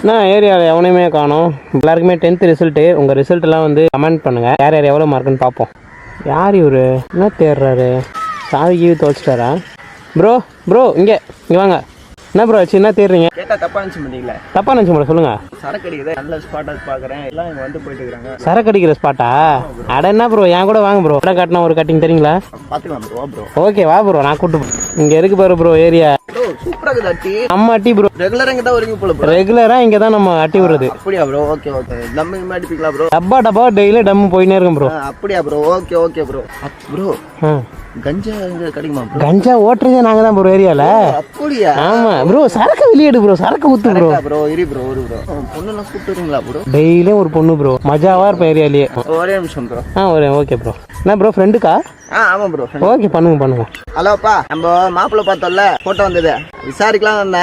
நான் ஏரியாவில் எவனையுமே காணோம். எல்லாருக்குமே 10th ரிசல்ட்டு. உங்கள் ரிசல்ட்டெல்லாம் வந்து கமெண்ட் பண்ணுங்கள். யார் யார் எவ்வளோ மார்க்குன்னு பார்ப்போம். யார் இவர் என்ன தேடுறாரு? சாவி கீவி துவச்சிட்டாரா? ப்ரோ இங்கே வாங்க. என்ன ப்ரோ ஆச்சு? என்ன தேடுறீங்க? கேட்டா தப்பா நினைச்சு மாட்டீங்களா? தப்பா நினச்சி ப்ரோ சொல்லுங்கள். சரக்கு அடிக்குது, நல்ல ஸ்பாட்டாக பார்க்குறேன், எல்லாம் இங்கே வந்து போயிட்டு இருக்காங்க. சரக்கு அடிக்கிற ஸ்பாட்டா? அட என்ன ப்ரோ, என் கூட வாங்க ப்ரோ. கடை காட்டினா ஒரு கட்டிங் தெரியுங்களா? பார்த்துக்கலாம் ப்ரோ. ப்ரோ ஓகே வா ப்ரோ, நான் கூட்டு போகிறேன். இங்கே இருக்கு பாரு ப்ரோ ஏரியா. ப்ரோ சூப்பராக இருக்குது அட்டி. நம்ம அட்டி ப்ரோ. ரெகுலராக இங்கே தான் வரீங்க போல ப்ரோ? ரெகுலராக இங்கே தான் நம்ம அட்டி விடுறது. அப்படியா ப்ரோ? ஓகே. நம்ம இங்கே அடிப்பீங்களா ப்ரோ? டப்பா டெய்லி டம்மு போயினே இருக்கும் ப்ரோ. அப்படியா ப்ரோ? Okay bro. ப்ரோ கஞ்சா இங்கே கிடைக்குமா ப்ரோ? கஞ்சா ஓட்டுறதே நாங்கள் தான் ப்ரோ ஏரியாவில். அப்படியா? ஆமாம் ப்ரோ. சரக்கு வெளியேடு ப்ரோ, சரக்கு ஊற்று ப்ரோ. ப்ரோ இரு ப்ரோ. பொண்ணுலாம் கூப்பிட்டு வரீங்களா ப்ரோ? டெய்லியும் ஒரு பொண்ணு ப்ரோ, மஜாவாக இருப்பேன் ஏரியாலேயே. ஒரே நிமிஷம் ப்ரோ. Okay bro. என்ன ப்ரோ ஃப்ரெண்டுக்கா? ஆமாம் ப்ரோ. ஓகே பண்ணுங்க. ஹலோப்பா, நம்ம மாப்பிள்ளை பார்த்தோம்ல, ஃபோட்டோ வந்தது, விசாரிக்கலாம் வந்தேன்.